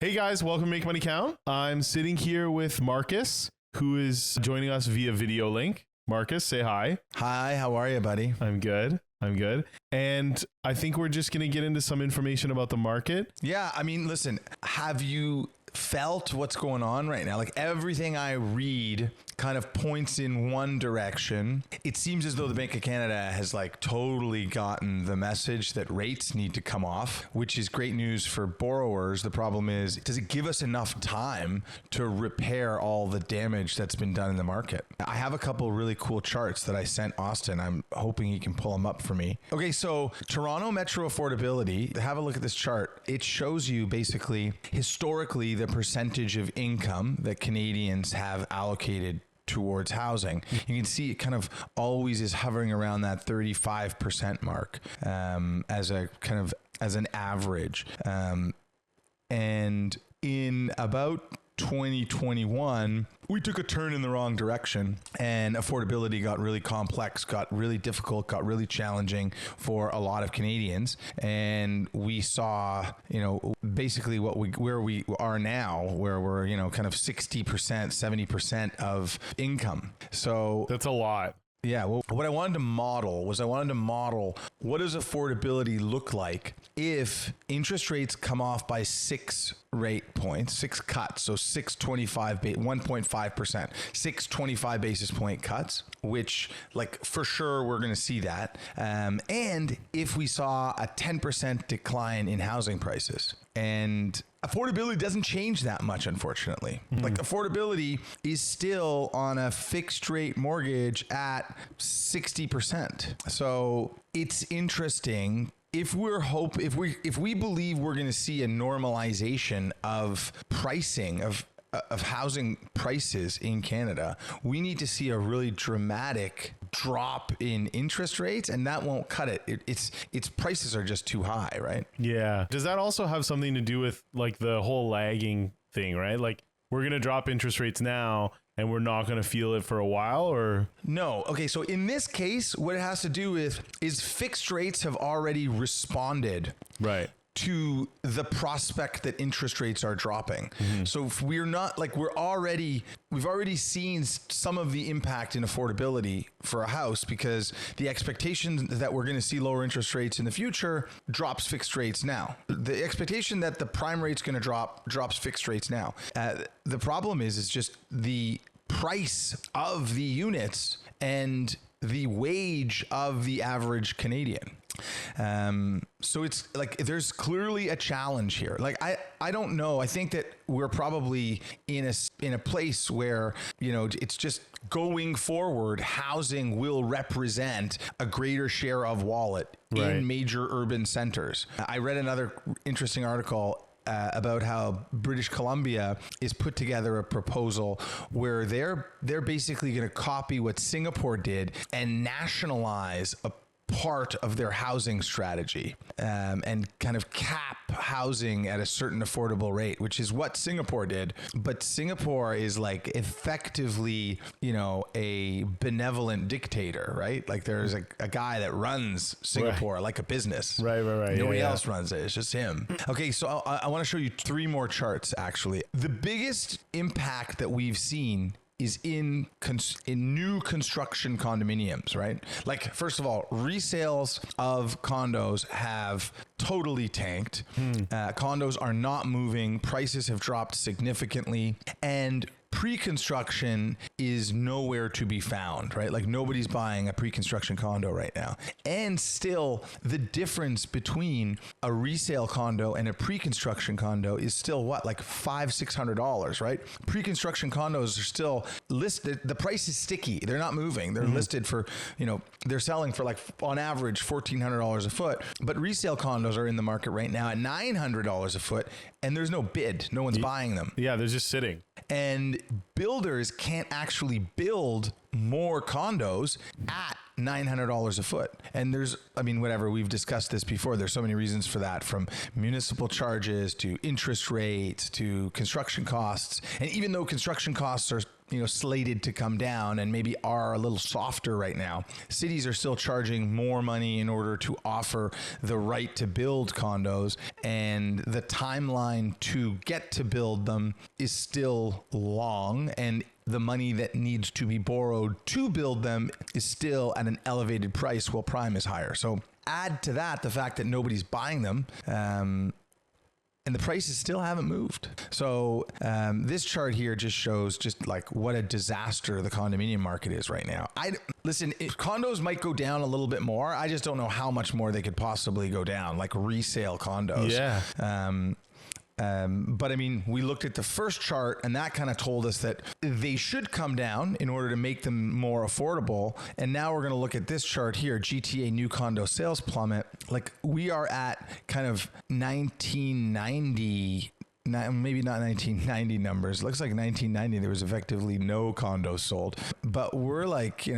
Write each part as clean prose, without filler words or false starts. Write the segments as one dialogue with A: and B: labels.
A: Hey guys, welcome to Make Money Count. I'm sitting here with Marcus, who is joining us via video link. Marcus, say hi.
B: Hi, how are you, buddy?
A: I'm good. And I think we're just going to get into some information about the market.
B: Yeah, I mean, listen, have you felt what's going on right now? Like everything I read kind of points in one direction. It seems as though the Bank of Canada has like totally gotten the message that rates need to come off, which is great news for borrowers. The problem is, does it give us enough time to repair all the damage that's been done in the market? I have a couple really cool charts that I sent Austin. I'm hoping he can pull them up for me. Okay, so Toronto Metro affordability, have a look at this chart. It shows you basically historically the percentage of income that Canadians have allocated towards housing. You can see it kind of always is hovering around that 35% mark as an average. And in about 2021, we took a turn in the wrong direction and affordability got really complex, got really difficult, got really challenging for a lot of Canadians. And we saw, basically where we are now, where we're, kind of 60%, 70% of income. So
A: that's a lot.
B: Yeah, well, what I wanted to model what does affordability look like if interest rates come off by 6 rate points, 6 cuts, so 1.5%, 625 basis point cuts, which like for sure we're going to see that. And if we saw a 10% decline in housing prices, and affordability doesn't change that much, unfortunately. Like affordability is still on a fixed rate mortgage at 60%. So it's interesting. If we believe we're going to see a normalization of pricing of housing prices in Canada, we need to see a really dramatic drop in interest rates, and that won't cut it. Its prices are just too high, right?
A: Yeah. Does that also have something to do with like the whole lagging thing, right? Like we're going to drop interest rates now and we're not going to feel it for a while, or?
B: No. Okay. So in this case, what it has to do with is fixed rates have already responded.
A: Right.
B: To the prospect that interest rates are dropping. So if we're not like, we've already seen some of the impact in affordability for a house, because the expectation that we're going to see lower interest rates in the future drops fixed rates now. The expectation that the prime rate's going to drops fixed rates now. The problem is just the price of the units and the wage of the average Canadian. So it's like, there's clearly a challenge here. Like, I don't know. I think that we're probably in a place where, it's just going forward, housing will represent a greater share of wallet in major urban centers. I read another interesting article about how British Columbia is put together a proposal where they're basically going to copy what Singapore did and nationalize a part of their housing strategy, and kind of cap housing at a certain affordable rate, which is what Singapore did. But Singapore is like effectively, a benevolent dictator, right? Like there's a guy that runs Singapore like a business. Right. Nobody else runs it. It's just him. Okay. So I want to show you 3 more charts, actually. The biggest impact that we've seen is in new construction condominiums, right? Like, first of all, resales of condos have totally tanked. Condos are not moving. Prices have dropped significantly. And pre-construction is nowhere to be found, right? Like nobody's buying a pre-construction condo right now. And still, the difference between a resale condo and a pre-construction condo is still what, like $500-$600, right? Pre-construction condos are still listed. The price is sticky. They're not moving. They're listed for, they're selling for like on average $1,400 a foot. But resale condos are in the market right now at $900 a foot, and there's no bid. No one's buying them.
A: Yeah, they're just sitting.
B: And builders can't actually build more condos at $900 a foot. And we've discussed this before. There's so many reasons for that, from municipal charges to interest rates to construction costs. And even though construction costs slated to come down and maybe are a little softer right now. Cities are still charging more money in order to offer the right to build condos, and the timeline to get to build them is still long, and the money that needs to be borrowed to build them is still at an elevated price while prime is higher. So add to that the fact that nobody's buying them, and the prices still haven't moved. So this chart here just shows just like what a disaster the condominium market is right now. Listen, condos might go down a little bit more. I just don't know how much more they could possibly go down, like resale condos.
A: Yeah.
B: But I mean, we looked at the first chart and that kind of told us that they should come down in order to make them more affordable. And now we're going to look at this chart here, GTA new condo sales plummet. Like we are at kind of 1990, maybe not 1990 numbers. It looks like 1990, there was effectively no condos sold, but we're like,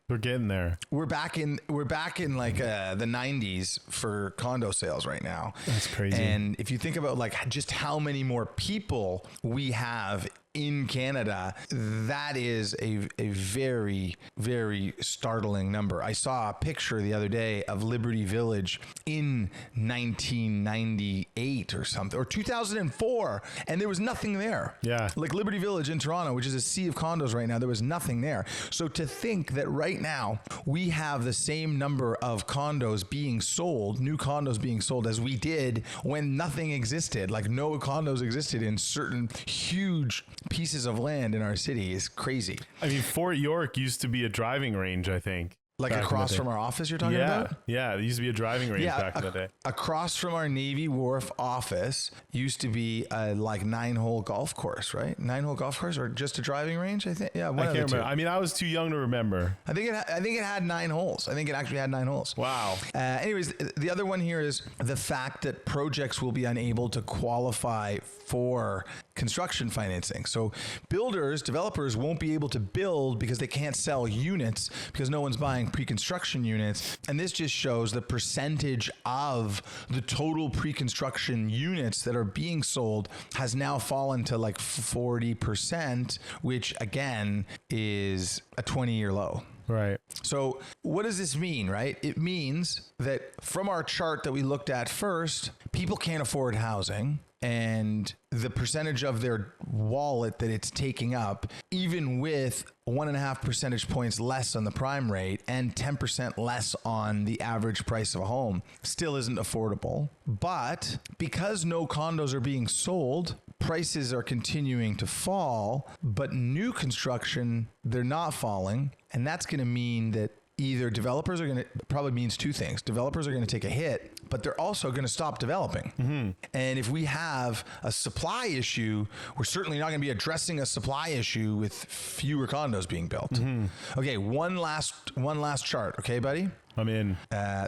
A: we're getting there.
B: We're back in like the 90s for condo sales right now.
A: That's crazy.
B: And if you think about like just how many more people we have in Canada, that is a very, very startling number. I saw a picture the other day of Liberty Village in 1998 or something, or 2004, and there was nothing there.
A: Yeah.
B: Like Liberty Village in Toronto, which is a sea of condos right now, there was nothing there. So to think that right now we have the same number of condos being sold, new condos being sold, as we did when nothing existed, like no condos existed in certain huge pieces of land in our city is crazy.
A: I mean, Fort York used to be a driving range, I think.
B: Like across from our office you're talking about?
A: Yeah, it used to be a driving range back in the day.
B: Across from our Navy Wharf office used to be a like 9-hole golf course, right? 9-hole golf course, or just a driving range, I think. Yeah,
A: I can't remember. I mean, I was too young to remember.
B: I think it had 9 holes. I think it actually had 9 holes.
A: Wow.
B: Anyways, the other one here is the fact that projects will be unable to qualify for construction financing. So developers won't be able to build because they can't sell units because no one's buying pre-construction units. And this just shows the percentage of the total pre-construction units that are being sold has now fallen to like 40%, which again is a 20-year low.
A: Right.
B: So what does this mean, right? It means that from our chart that we looked at first, people can't afford housing, and the percentage of their wallet that it's taking up, even with 1.5 percentage points less on the prime rate and 10% less on the average price of a home, still isn't affordable. But because no condos are being sold, prices are continuing to fall, but new construction, they're not falling. And that's going to mean that either developers are going to, probably means two things. Developers are going to take a hit, but they're also going to stop developing. Mm-hmm. And if we have a supply issue, we're certainly not going to be addressing a supply issue with fewer condos being built. Mm-hmm. Okay, one last chart. Okay, buddy?
A: I'm in.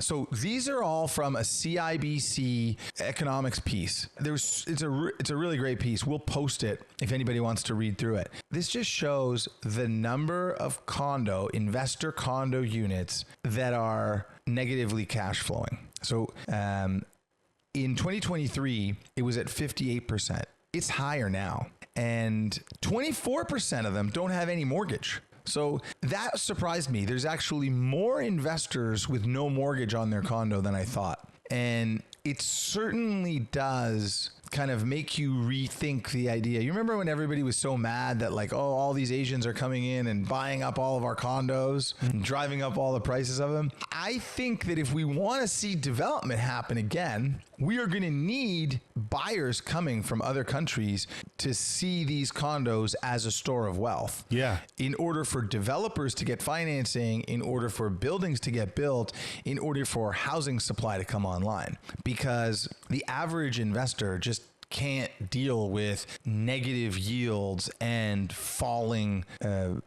B: So these are all from a CIBC economics piece. It's a really great piece. We'll post it if anybody wants to read through it. This just shows the number of investor condo units that are negatively cash flowing. So in 2023, it was at 58%. It's higher now. And 24% of them don't have any mortgage. So that surprised me. There's actually more investors with no mortgage on their condo than I thought. And it certainly does kind of make you rethink the idea. You remember when everybody was so mad that like, oh, all these Asians are coming in and buying up all of our condos and driving up all the prices of them? I think that if we want to see development happen again, we are going to need buyers coming from other countries to see these condos as a store of wealth.
A: Yeah.
B: In order for developers to get financing, in order for buildings to get built, in order for housing supply to come online. Because the average investor just can't deal with negative yields and falling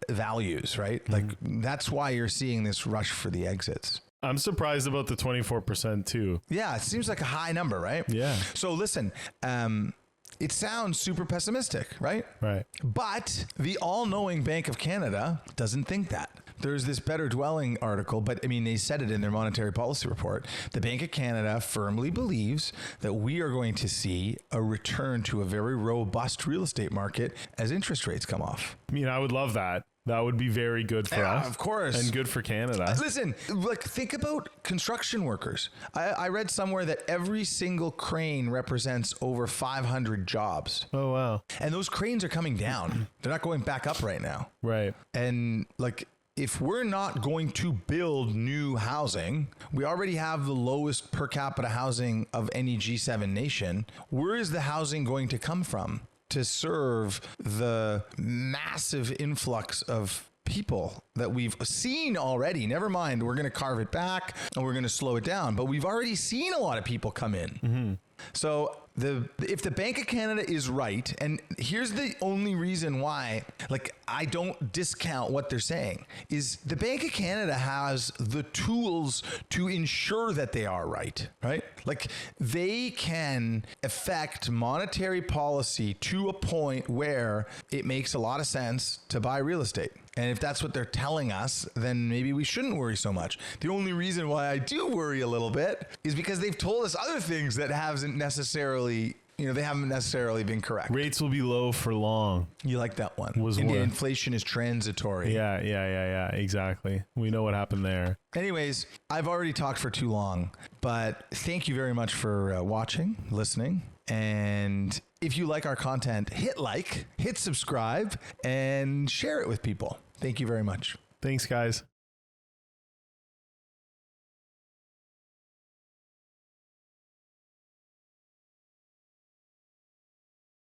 B: values, right? Mm-hmm. Like that's why you're seeing this rush for the exits.
A: I'm surprised about the 24% too.
B: Yeah, it seems like a high number, right?
A: Yeah.
B: So listen, it sounds super pessimistic, right?
A: Right.
B: But the all-knowing Bank of Canada doesn't think that. there's this Better Dwelling article, but I mean, they said it in their monetary policy report. The Bank of Canada firmly believes that we are going to see a return to a very robust real estate market as interest rates come off.
A: I mean, I would love that. That would be very good for us.
B: Of course.
A: And good for Canada.
B: Listen, like, think about construction workers. I read somewhere that every single crane represents over 500 jobs.
A: Oh, wow.
B: And those cranes are coming down. They're not going back up right now.
A: Right.
B: And like, if we're not going to build new housing, we already have the lowest per capita housing of any G7 nation. Where is the housing going to come from to serve the massive influx of people that we've seen already? Never mind, we're going to carve it back and we're going to slow it down, but we've already seen a lot of people come in. Mm-hmm. So if the Bank of Canada is right, and here's the only reason why, like, I don't discount what they're saying, is the Bank of Canada has the tools to ensure that they are right? Like, they can affect monetary policy to a point where it makes a lot of sense to buy real estate. And if that's what they're telling us, then maybe we shouldn't worry so much. The only reason why I do worry a little bit is because they've told us other things that haven't necessarily, they haven't necessarily been correct.
A: Rates will be low for long.
B: You like that one. Inflation is transitory.
A: Yeah, exactly. We know what happened there.
B: Anyways, I've already talked for too long, but thank you very much for watching, listening. And if you like our content, hit subscribe, and share it with people. Thank you very much.
A: Thanks, guys.